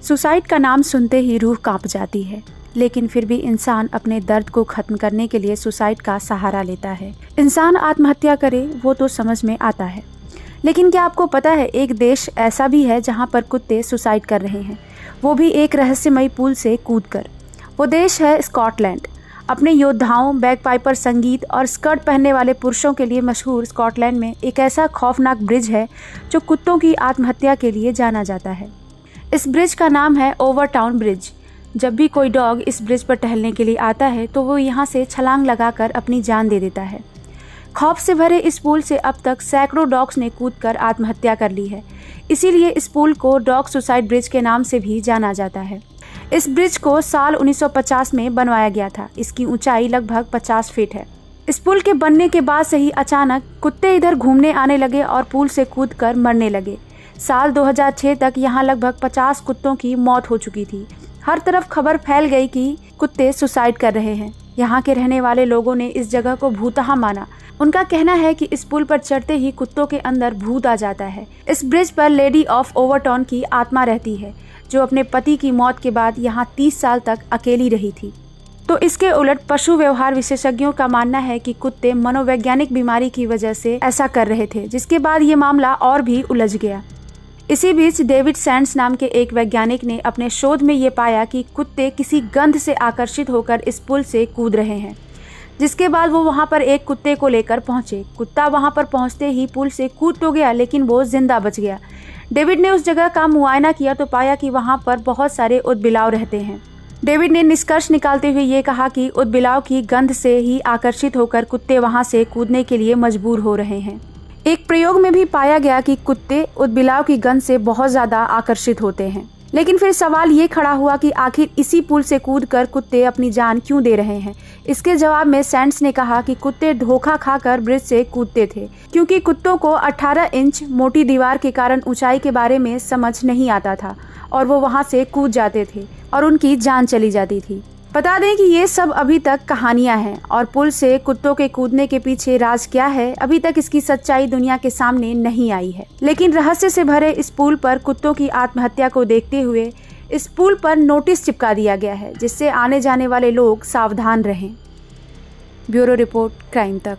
Suicide का नाम सुनते ही रूह कांप जाती है, लेकिन फिर भी इंसान अपने दर्द को खत्म करने के लिए सुसाइड का सहारा लेता है। इंसान आत्महत्या करे वो तो समझ में आता है, लेकिन क्या आपको पता है एक देश ऐसा भी है जहां पर कुत्ते सुसाइड कर रहे हैं, वो भी एक रहस्यमयी पुल से कूदकर। वो देश है स्कॉटलैंड। अपने योद्धाओं, बैगपाइपर संगीत और स्कर्ट पहनने वाले पुरुषों के लिए मशहूर स्कॉटलैंड में एक ऐसा खौफनाक ब्रिज है जो कुत्तों की आत्महत्या के लिए जाना जाता है। इस ब्रिज का नाम है ओवर टाउन ब्रिज। जब भी कोई डॉग इस ब्रिज पर टहलने के लिए आता है तो वो यहाँ से छलांग लगाकर अपनी जान दे देता है। खौफ से भरे इस पुल से अब तक सैकड़ों डॉग्स ने कूदकर आत्महत्या कर ली है। इसीलिए इस पुल को डॉग सुसाइड ब्रिज के नाम से भी जाना जाता है। इस ब्रिज को साल 1950 में बनवाया गया था। इसकी ऊंचाई लगभग 50 फीट है। इस पुल के बनने के बाद से ही अचानक कुत्ते इधर घूमने आने लगे और पुल से कूदकर मरने लगे। साल 2006 तक यहाँ लगभग 50 कुत्तों की मौत हो चुकी थी। हर तरफ खबर फैल गई कि कुत्ते सुसाइड कर रहे हैं। यहाँ के रहने वाले लोगों ने इस जगह को भूतहा माना। उनका कहना है कि इस पुल पर चढ़ते ही कुत्तों के अंदर भूत आ जाता है। इस ब्रिज पर लेडी ऑफ ओवरटॉन की आत्मा रहती है, जो अपने पति की मौत के बाद यहाँ 30 साल तक अकेली रही थी। तो इसके उलट पशु व्यवहार विशेषज्ञों का मानना है कि कुत्ते मनोवैज्ञानिक बीमारी की वजह से ऐसा कर रहे थे, जिसके बाद ये मामला और भी उलझ गया। इसी बीच डेविड सैंड्स नाम के एक वैज्ञानिक ने अपने शोध में ये पाया कि कुत्ते किसी गंध से आकर्षित होकर इस पुल से कूद रहे हैं, जिसके बाद वो वहाँ पर एक कुत्ते को लेकर पहुँचे। कुत्ता वहाँ पर पहुँचते ही पुल से कूद तो गया, लेकिन वो जिंदा बच गया। डेविड ने उस जगह का मुआयना किया तो पाया कि वहाँ पर बहुत सारे उदबिलाव रहते हैं। डेविड ने निष्कर्ष निकालते हुए ये कहा कि उदबिलाव की गंध से ही आकर्षित होकर कुत्ते वहाँ से कूदने के लिए मजबूर हो रहे हैं। एक प्रयोग में भी पाया गया कि कुत्ते उदबिलाव की गंध से बहुत ज्यादा आकर्षित होते हैं। लेकिन फिर सवाल ये खड़ा हुआ कि आखिर इसी पुल से कूदकर कुत्ते अपनी जान क्यों दे रहे हैं। इसके जवाब में सैंड्स ने कहा कि कुत्ते धोखा खाकर ब्रिज से कूदते थे, क्योंकि कुत्तों को 18 इंच मोटी दीवार के कारण ऊंचाई के बारे में समझ नहीं आता था और वो वहां से कूद जाते थे और उनकी जान चली जाती थी। बता दें कि ये सब अभी तक कहानियां हैं और पुल से कुत्तों के कूदने के पीछे राज क्या है, अभी तक इसकी सच्चाई दुनिया के सामने नहीं आई है। लेकिन रहस्य से भरे इस पुल पर कुत्तों की आत्महत्या को देखते हुए इस पुल पर नोटिस चिपका दिया गया है, जिससे आने जाने वाले लोग सावधान रहें। ब्यूरो रिपोर्ट, क्राइम तक।